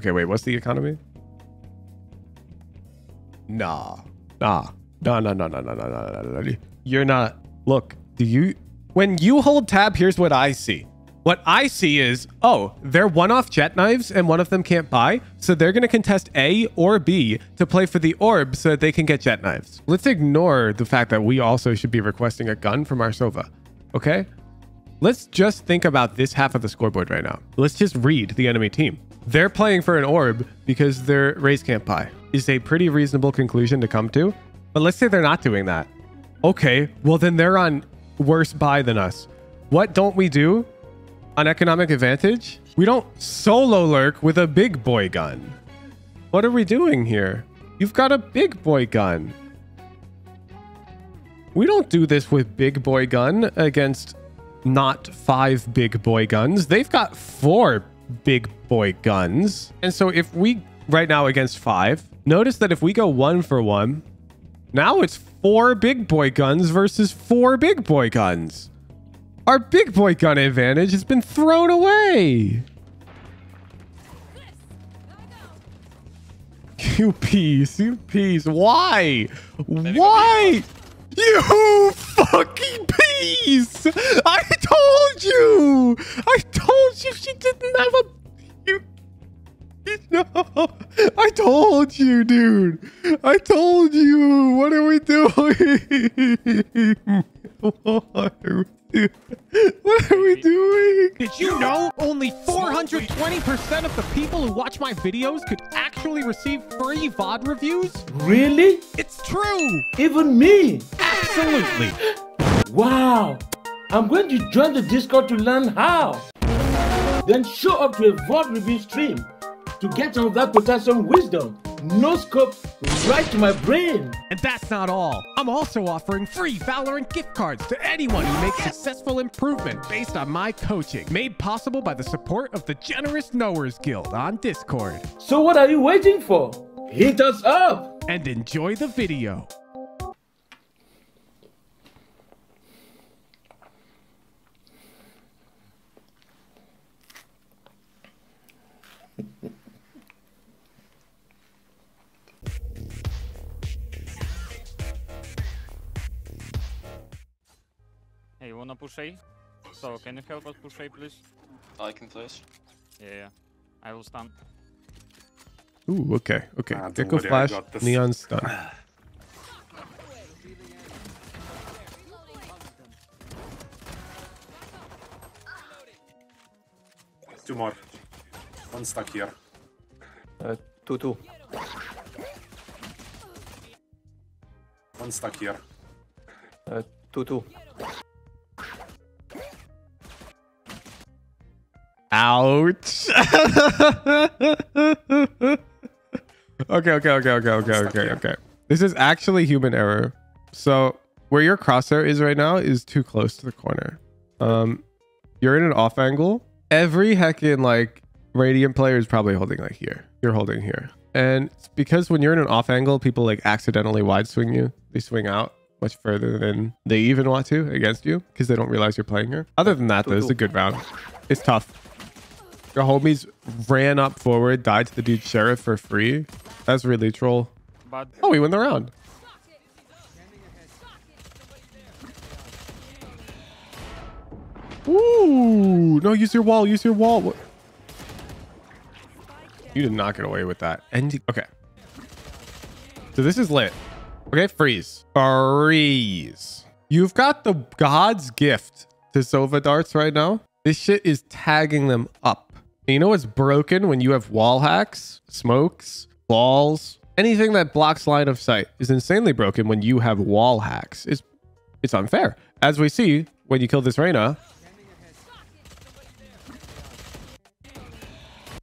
Okay, wait, what's the economy? Nah. Nah. No, no, no, no, no, no, no, no, no. You're not. Look, when you hold tab, here's what I see. What I see is, oh, they're one-off jet knives and one of them can't buy. So they're going to contest A or B to play for the orb so that they can get jet knives. Let's ignore the fact that we also should be requesting a gun from our Sova. Okay? Let's just think about this half of the scoreboard right now. Let's just read the enemy team. They're playing for an orb because their race can't buy. Is a pretty reasonable conclusion to come to. But let's say they're not doing that. Okay, well then they're on worse buy than us. What don't we do on economic advantage? We don't solo lurk with a big boy gun. What are we doing here? You've got a big boy gun. We don't do this with big boy gun against not 5 big boy guns. They've got 4 big boy guns. And so if we right now against 5, notice that if we go 1 for 1, now it's 4 big boy guns versus 4 big boy guns. Our big boy gun advantage has been thrown away. You piece. Why? Why? You fucking piece. I told you she didn't have a... No, I told you, dude. I told you. What are we doing? What are we doing? Did you know only 420% of the people who watch my videos could actually receive free VOD reviews? Really? It's true. Even me? Absolutely. Wow. I'm going to join the Discord to learn how. Then show up to a VOD review stream to get some of that potassium wisdom. No scope right to my brain. And that's not all. I'm also offering free Valorant gift cards to anyone who makes successful improvement based on my coaching, made possible by the support of the Generous Knowers Guild on Discord. So what are you waiting for? Hit us up and enjoy the video. Hey, you wanna push A? So, can you help us push A, please? I can flash. Yeah. I will stun. Ooh, okay. Gecko flash, neon stun. 2 more. 1 stuck here. 2-2. 1 stuck here. 2-2. Ouch. Okay. This is actually human error. So where your crosshair is right now is too close to the corner. You're in an off angle. Every heckin' like Radiant player is probably holding like here. You're holding here. And it's because when you're in an off angle, people like accidentally wide swing you. They swing out much further than they even want to against you because they don't realize you're playing here. Other than that, though, it's a good round. It's tough. Your homies ran up forward, died to the dude's sheriff for free. That's really troll. Oh, we win the round. Ooh, no, use your wall. Use your wall. What? You did not get away with that. And okay. So this is lit. Okay, freeze. Freeze. You've got the God's gift to Sova darts right now. This shit is tagging them up. And you know what's broken when you have wall hacks, smokes, walls, anything that blocks line of sight is insanely broken when you have wall hacks. It's unfair. As we see when you kill this Reyna,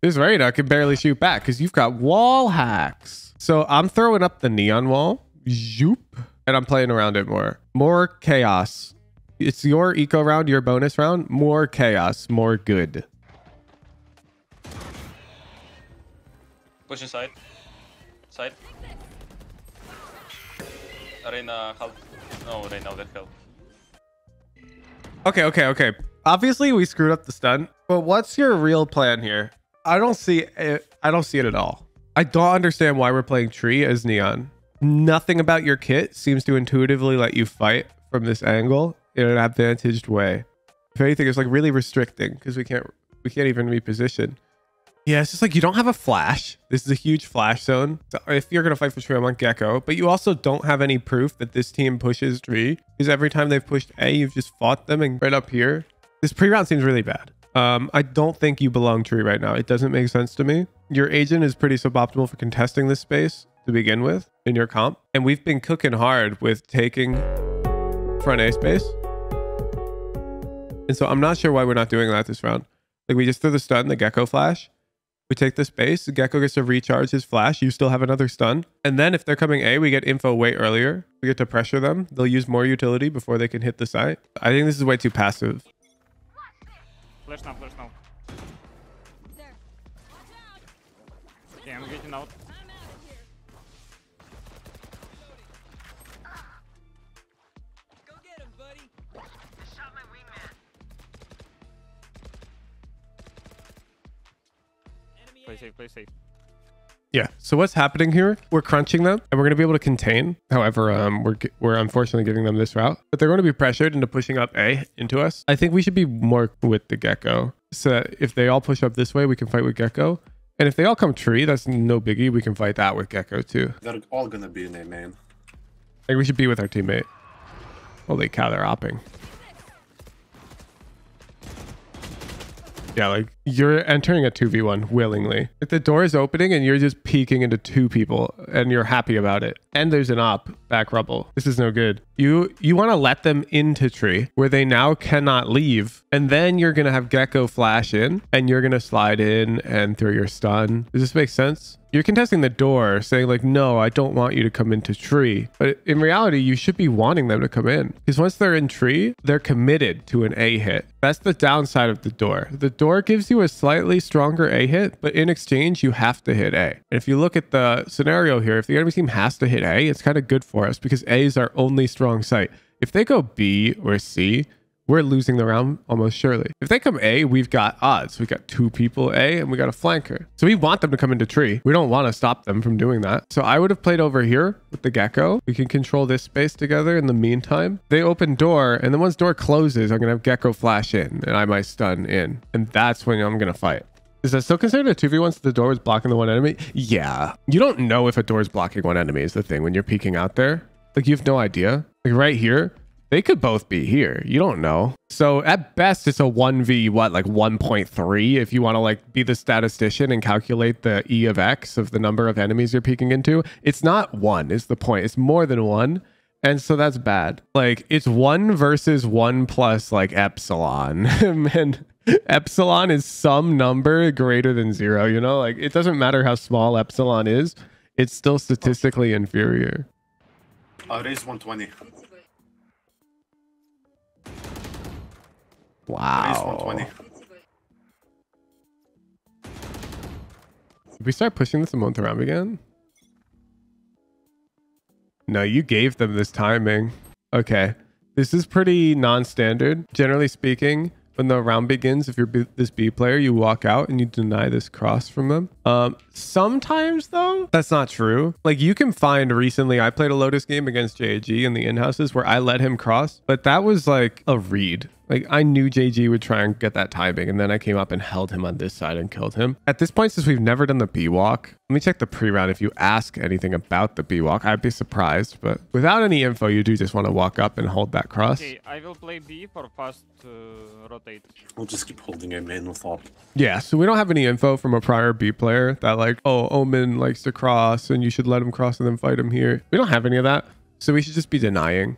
this Reyna can barely shoot back because you've got wall hacks. So I'm throwing up the neon wall, zoop, and I'm playing around it more. More chaos. It's your eco round, your bonus round. More chaos, more good. Push inside. Side. Reyna half. No, Reyna other help. Okay. Obviously, we screwed up the stun. But what's your real plan here? I don't see it. I don't see it at all. I don't understand why we're playing tree as Neon. Nothing about your kit seems to intuitively let you fight from this angle in an advantaged way. If anything, it's like really restricting because we can't even reposition. Yeah, it's just like you don't have a flash. This is a huge flash zone. So if you're gonna fight for tree, I want Gecko, but you also don't have any proof that this team pushes tree because every time they've pushed A, you've just fought them. And right up here, this pre-round seems really bad. I don't think you belong tree right now. It doesn't make sense to me. Your agent is pretty suboptimal for contesting this space to begin with in your comp. And we've been cooking hard with taking front A space. And so I'm not sure why we're not doing that this round. Like we just threw the stun, the Gecko flash. We take the space, the Gecko gets to recharge his flash. You still have another stun. And then if they're coming A, we get info way earlier. We get to pressure them. They'll use more utility before they can hit the site. I think this is way too passive. Flash now, flash now. Okay, I'm getting out. Play safe, play safe. Yeah. So what's happening here? We're crunching them and we're going to be able to contain. However, we're unfortunately giving them this route, but they're going to be pressured into pushing up A into us. I think we should be more with the Gecko. So that if they all push up this way, we can fight with Gecko. And if they all come tree, that's no biggie. We can fight that with Gecko too. They're all gonna be in A main. I think we should be with our teammate. Holy cow, they're opping. Yeah, like you're entering a 2v1 willingly. If the door is opening and you're just peeking into two people and you're happy about it, and there's an op back rubble, this is no good. You want to let them into tree where they now cannot leave, and then you're gonna have Gecko flash in and you're gonna slide in and throw your stun. Does this make sense? You're contesting the door, saying like, no, I don't want you to come into tree. But in reality, you should be wanting them to come in. Because once they're in tree, they're committed to an A hit. That's the downside of the door. The door gives you a slightly stronger A hit, but in exchange, you have to hit A. And if you look at the scenario here, if the enemy team has to hit A, it's kind of good for us because A is our only strong site. If they go B or C, we're losing the round almost surely. If they come A, we've got odds. We've got two people A and we got a flanker. So we want them to come into tree. We don't want to stop them from doing that. So I would have played over here with the Gecko. We can control this space together in the meantime. They open door, and then once door closes, I'm going to have Gecko flash in and I might stun in. And that's when I'm going to fight. Is that still considered a 2v1 since the door was blocking the one enemy? Yeah. You don't know if a door is blocking one enemy is the thing when you're peeking out there. Like you have no idea. Like right here, they could both be here. You don't know. So at best, it's a 1v what, like 1.3 if you want to like be the statistician and calculate the E of X of the number of enemies you're peeking into. It's not 1 is the point. It's more than 1. And so that's bad. Like it's 1 versus 1 plus like epsilon. And epsilon is some number greater than 0, you know? Like it doesn't matter how small epsilon is. It's still statistically inferior. I'll raise 120. Wow. 120. Did we start pushing this a month around again? No, you gave them this timing. Okay. This is pretty non-standard. Generally speaking, when the round begins, if you're this B player, you walk out and you deny this cross from them. Sometimes though, that's not true. Like you can find recently, I played a Lotus game against JG in the in-houses where I let him cross, but that was like a read. Like I knew JG would try and get that timing, and then I came up and held him on this side and killed him. At this point, since we've never done the B walk, let me check the pre-round. If you ask anything about the B walk, I'd be surprised, but without any info, you do just want to walk up and hold that cross. Okay, I will play B for fast rotate. We'll just keep holding A main with op. Yeah, so we don't have any info from a prior B player that like, oh, Omen likes to cross and you should let him cross and then fight him here. We don't have any of that, so we should just be denying.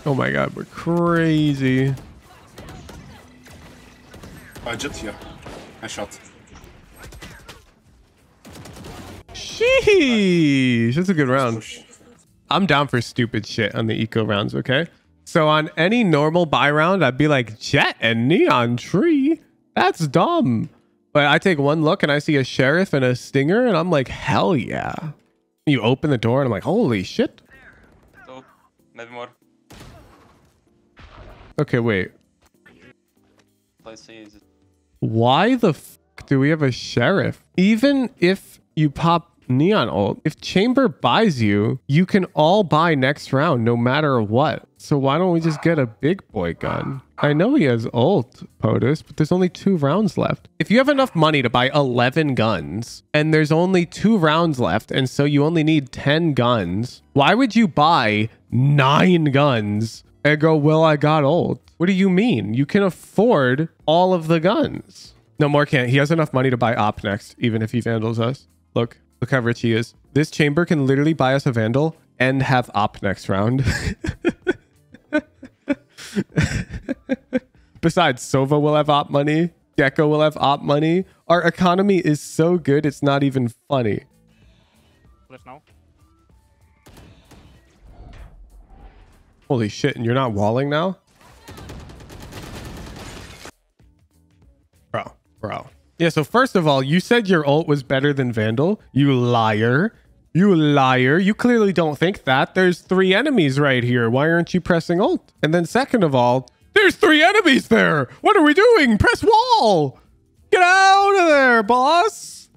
Oh my god, we're crazy. Jet here. I shot. Sheesh, that's a good round. I'm down for stupid shit on the eco rounds, okay? So on any normal buy round, I'd be like, Jet and Neon Tree? That's dumb. But I take one look and I see a Sheriff and a Stinger and I'm like, hell yeah. You open the door and I'm like, holy shit. Two, maybe more. Okay, wait. Let's see. Is it... Why the f fuck do we have a sheriff? Even if you pop Neon ult, if Chamber buys you, you can all buy next round no matter what. So why don't we just get a big boy gun? I know he has ult, POTUS, but there's only 2 rounds left. If you have enough money to buy 11 guns and there's only 2 rounds left, and so you only need 10 guns, why would you buy 9 guns and go, well, I got ult? What do you mean? You can afford all of the guns. No, more can't. He has enough money to buy op next, even if he vandals us. Look how rich he is. This Chamber can literally buy us a vandal and have op next round. Besides, Sova will have op money. Gecko will have op money. Our economy is so good, it's not even funny. Flash now. Holy shit, and you're not walling now? Bro. Yeah, so first of all, you said your ult was better than Vandal. You liar. You liar. You clearly don't think that. There's 3 enemies right here. Why aren't you pressing ult? And then second of all, there's 3 enemies there. What are we doing? Press wall. Get out of there, boss.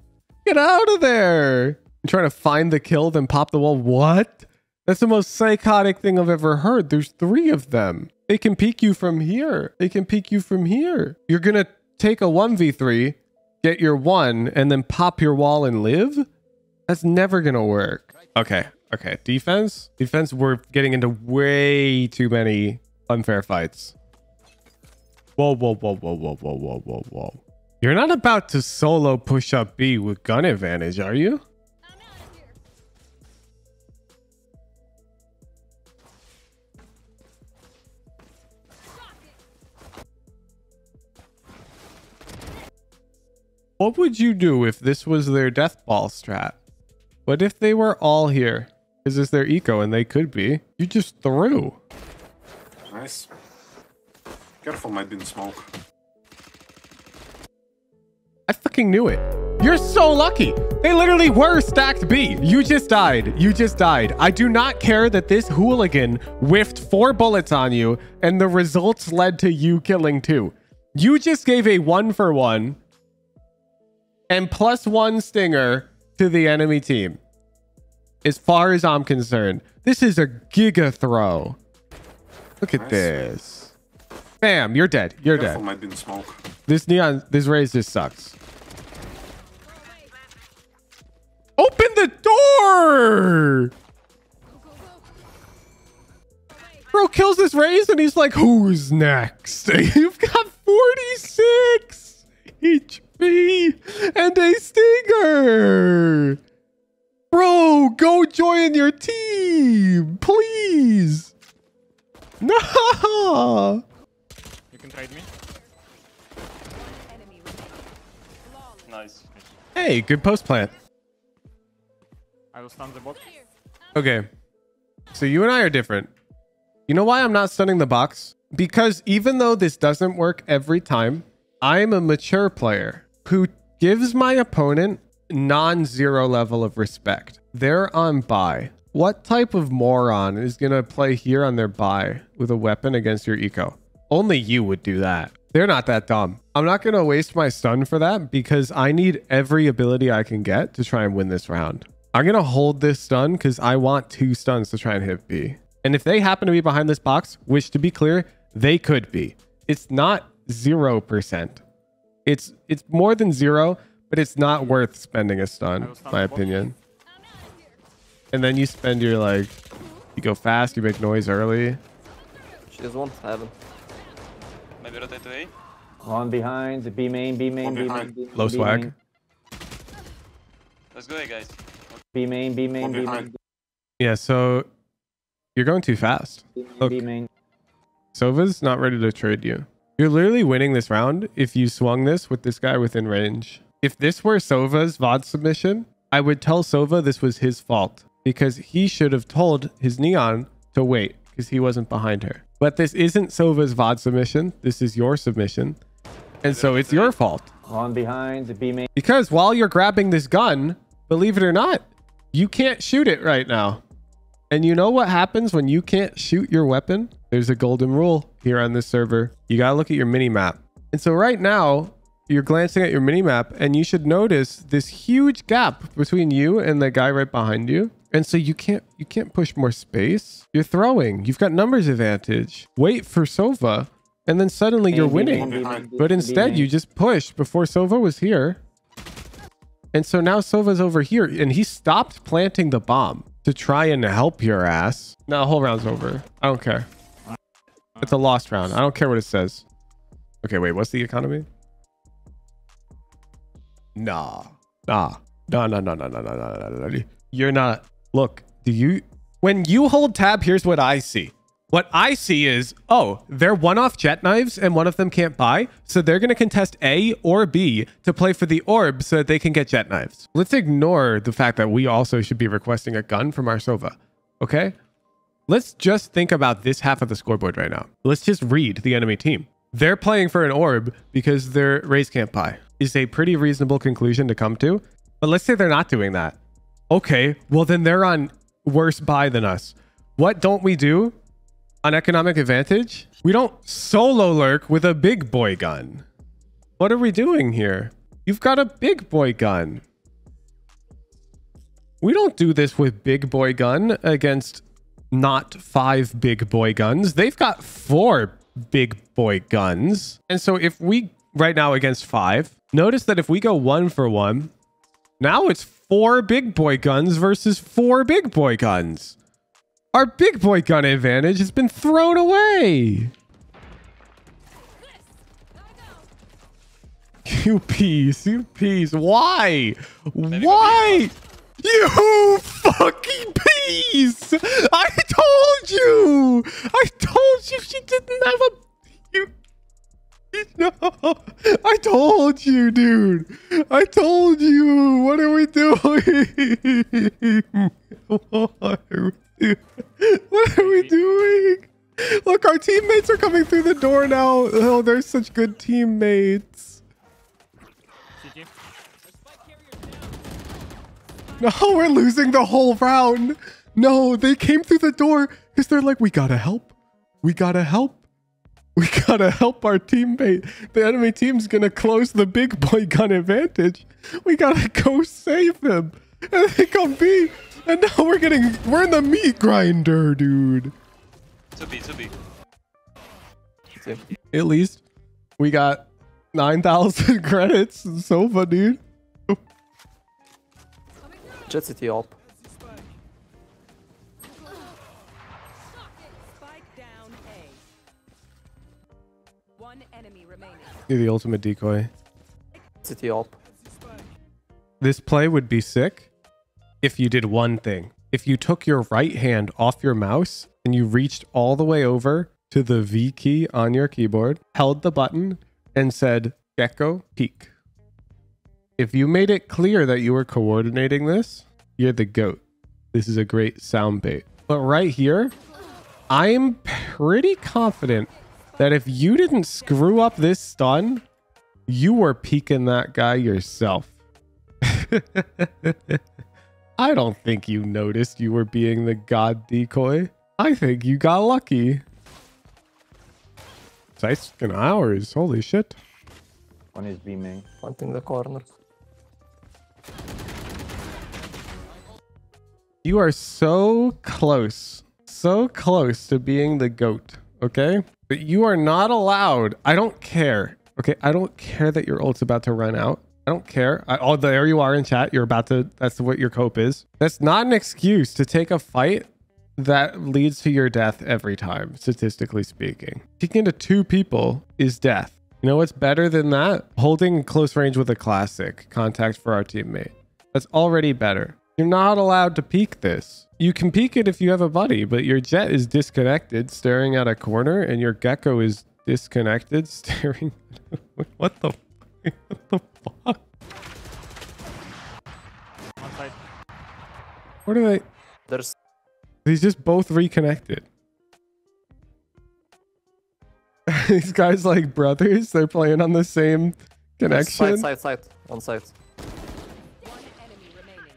Get out of there. I'm trying to find the kill, then pop the wall. What? That's the most psychotic thing I've ever heard. There's 3 of them. They can peek you from here. They can peek you from here. You're going to take a 1v3, get your 1, and then pop your wall and live? That's never going to work. Okay. Defense, we're getting into way too many unfair fights. Whoa. You're not about to solo push up B with gun advantage, are you? What would you do if this was their death ball strat? What if they were all here? Is this their eco? And they could be. You just threw. Nice. Careful, might be in smoke. I fucking knew it. You're so lucky. They literally were stacked B. You just died. I do not care that this hooligan whiffed 4 bullets on you and the results led to you killing 2. You just gave a 1-for-1 and +1 stinger to the enemy team. As far as I'm concerned, this is a giga throw. Look at this. Bam, you're dead. You're Careful, dead. might be in smoke. This Raze just sucks. Open the door! Bro kills this Raze and he's like, who's next? You've got 46 HP and a stinger. Bro, go join your team, please. No. You can trade me. Nice. Hey, good post plant. I will stun the bot. Okay. So you and I are different. You know why I'm not stunning the box? Because even though this doesn't work every time, I'm a mature player who gives my opponent non-zero level of respect. They're on buy. What type of moron is going to play here on their buy with a weapon against your eco? Only you would do that. They're not that dumb. I'm not going to waste my stun for that because I need every ability I can get to try and win this round. I'm going to hold this stun because I want 2 stuns to try and hit B. And if they happen to be behind this box, which to be clear, they could be. It's not 0%. It's more than 0, but it's not worth spending a stun, my opinion. And then you spend your, like, you go fast, you make noise early. She has 1, heaven. Maybe rotate to A. One behind, B main, B main, B main. B main, Low B swag. main. Let's go A, guys. B main, B main, One B main. behind. Yeah, so you're going too fast. Look. B main. Sova's not ready to trade you. You're literally winning this round if you swung this with this guy within range. If this were Sova's VOD submission, I would tell Sova this was his fault because he should have told his Neon to wait because he wasn't behind her. But this isn't Sova's VOD submission. This is your submission. And so it's your fault. One behind, B main. Because while you're grabbing this gun, believe it or not, you can't shoot it right now. And you know what happens when you can't shoot your weapon? There's a golden rule here on this server. You gotta look at your mini map. And so right now, you're glancing at your minimap and you should notice this huge gap between you and the guy right behind you. And so you can't push more space. You're throwing. You've got numbers advantage. Wait for Sova, and then suddenly you're winning. But instead, you just pushed before Sova was here. And so now Sova's over here, and he stopped planting the bomb to try and help your ass. No, whole round's over. I don't care. It's a lost round. I don't care what it says. Okay, wait, what's the economy? Nah. You're not. Look, when you hold tab, here's what I see. What I see is, oh, they're one-off jet knives and one of them can't buy. So they're going to contest A or B to play for the orb so that they can get jet knives. Let's ignore the fact that we also should be requesting a gun from our Sova. Okay? Let's just think about this half of the scoreboard right now. Let's just read the enemy team. They're playing for an orb because their race can't buy. Is a pretty reasonable conclusion to come to. But let's say they're not doing that. Okay, well then they're on worse buy than us. What don't we do on economic advantage? We don't solo lurk with a big boy gun. What are we doing here? You've got a big boy gun. We don't do this with big boy gun against not 5 big boy guns. They've got 4 big boy guns. And so if we right now against 5, notice that if we go 1 for 1, now it's 4 big boy guns versus 4 big boy guns. Our big boy gun advantage has been thrown away. You peas. Why? Why? You fucking peas. I told you she didn't have a... No, I told you, dude. I told you. What are we doing? What are we doing? Look, our teammates are coming through the door now. Oh, they're such good teammates. No, we're losing the whole round. No, they came through the door because they're like, we gotta help. We gotta help. We gotta help our teammate. The enemy team's gonna close the big boy gun advantage. We gotta go save them. And they come B. And now we're in the meat grinder, dude. 2B. At least we got 9,000 credits. Sova, dude. Jet city up. You're the ultimate decoy. City up. This play would be sick if you did one thing. If you took your right hand off your mouse and you reached all the way over to the V key on your keyboard, held the button, and said, Gecko, peek. If you made it clear that you were coordinating this, you're the GOAT. This is a great sound bait. But right here, I am pretty confident that if you didn't screw up this stun, you were peeking that guy yourself. I don't think you noticed you were being the god decoy. I think you got lucky. Sights in hours. Holy shit. One is B main. Planting the corner. You are so close to being the GOAT, okay? But you are not allowed. I don't care. Okay, I don't care that your ult's about to run out. I don't care. Oh, there you are in chat. You're about to, that's what your cope is. That's not an excuse to take a fight that leads to your death every time, statistically speaking. Taking into 2 people is death. You know what's better than that? Holding close range with a classic contact for our teammate. That's already better. You're not allowed to peek this. You can peek it if you have a buddy, but your jet is disconnected, staring at a corner, and your gecko is disconnected, staring. What the fuck? One side. What are they? There's. These just both reconnected. These guys like brothers. They're playing on the same connection. Side. One side. One enemy remaining.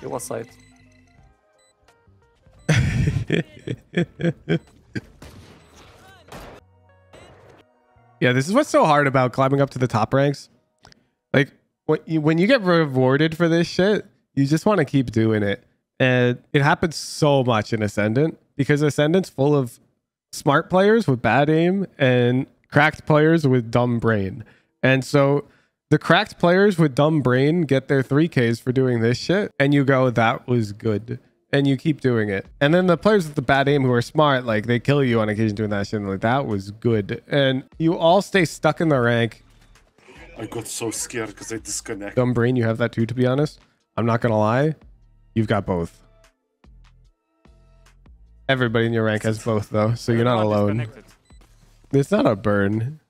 He was side. Yeah, this is what's so hard about climbing up to the top ranks. Like when you get rewarded for this shit, you just want to keep doing it. And it happens so much in Ascendant because Ascendant's full of smart players with bad aim and cracked players with dumb brain. And so the cracked players with dumb brain get their 3Ks for doing this shit. And you go, that was good. And you keep doing it. And then the players with the bad aim who are smart, like they kill you on occasion doing that shit. And like, that was good. And you all stay stuck in the rank. I got so scared because I disconnected. Dumb brain, you have that too, to be honest. I'm not going to lie. You've got both. Everybody in your rank has both, though, so you're not alone. It's not a burn.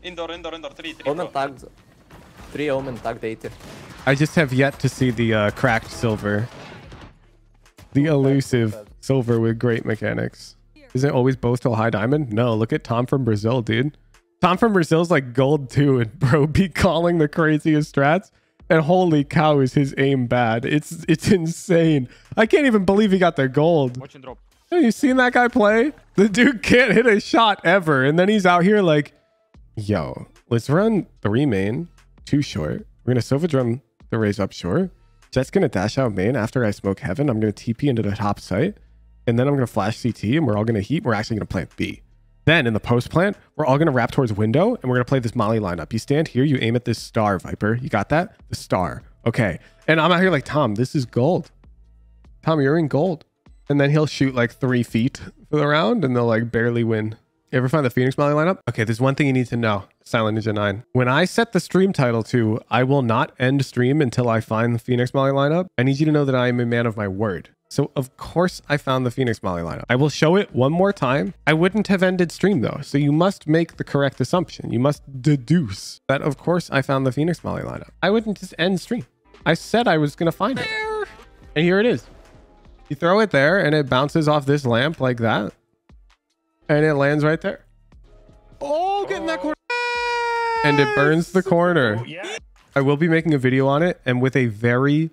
Indoor, 3. Omen tagged. 3 Omen tagged 80. I just have yet to see the cracked silver. The elusive silver with great mechanics. Isn't it always both till high diamond? No, look at Tom from Brazil, dude. Tom from Brazil's like gold 2, and bro be calling the craziest strats. And holy cow, is his aim bad. It's insane. I can't even believe he got the gold. Watch and drop. Have you seen that guy play? The dude can't hit a shot ever. And then he's out here like, yo, let's run 3 main, 2 short. We're going to Silva drum the raise up short. Jet's going to dash out main after I smoke heaven. I'm going to TP into the top site. And then I'm going to flash CT and we're all going to heat. We're actually going to plant B. Then in the post plant, we're all going to wrap towards window and we're going to play this molly lineup. You stand here, you aim at this star, Viper. You got that? The star. Okay. And I'm out here like, Tom, this is gold. Tom, you're in gold. And then he'll shoot like 3 feet for the round and they'll like barely win. You ever find the Phoenix molly lineup? Okay, there's one thing you need to know, Silent Ninja 9. When I set the stream title to, I will not end stream until I find the Phoenix molly lineup, I need you to know that I am a man of my word. So of course I found the Phoenix molly lineup. I will show it one more time. I wouldn't have ended stream though. So you must make the correct assumption. You must deduce that of course I found the Phoenix molly lineup. I wouldn't just end stream. I said I was going to find it. And here it is. You throw it there and it bounces off this lamp like that. And it lands right there. Oh, get in that corner. And it burns the corner. I will be making a video on it and with a very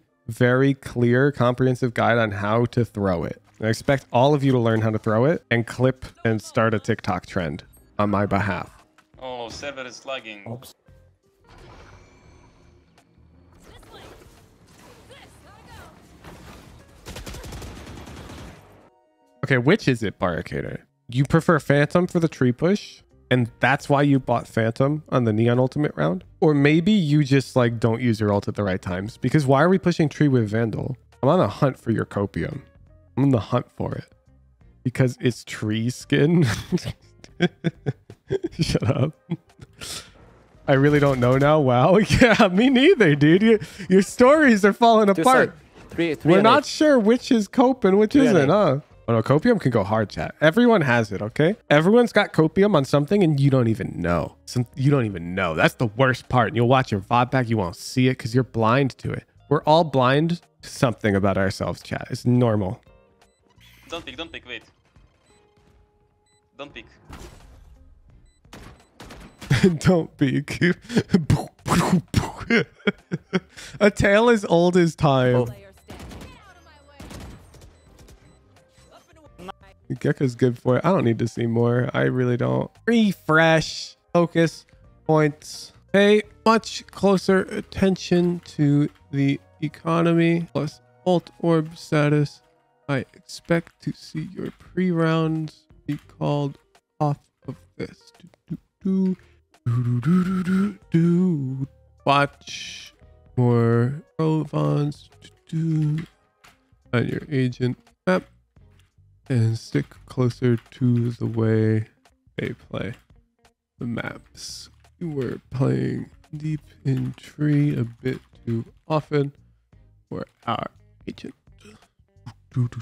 clear, comprehensive guide on how to throw it. I expect all of you to learn how to throw it and clip and start a TikTok trend on my behalf. Oh, server is lagging. Oops. Okay, which is it, Barricader? You prefer Phantom for the tree push? And that's why you bought Phantom on the Neon Ultimate round? Or maybe you just like don't use your ult at the right times. Because why are we pushing tree with Vandal? I'm on the hunt for your copium. I'm on the hunt for it. Because it's tree skin. Shut up. I really don't know now. Wow. Yeah, me neither, dude. Your stories are falling apart. We're not sure which is cope and which isn't, huh? Oh no, copium can go hard, chat. Everyone has it, okay? Everyone's got copium on something and you don't even know. You don't even know. That's the worst part. And you'll watch your VOD back, you won't see it because you're blind to it. We're all blind to something about ourselves, chat. It's normal. Don't pick, wait. Don't pick. Don't peek. A tale as old as time. Oh. Player standing. Out of my way. Gecko's good for it. I don't need to see more. I really don't. Refresh. Focus. Points. Pay much closer attention to the economy plus ult orb status. I expect to see your pre-rounds be called off of this. Watch more Provons on your agent map and stick closer to the way they play the maps. You were playing deep in tree a bit too often for our agent. Thank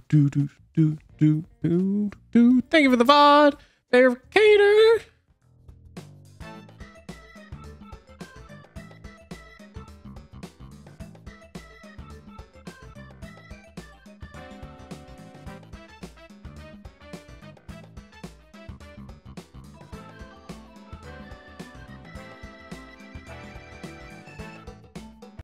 you for the VOD, Verificator.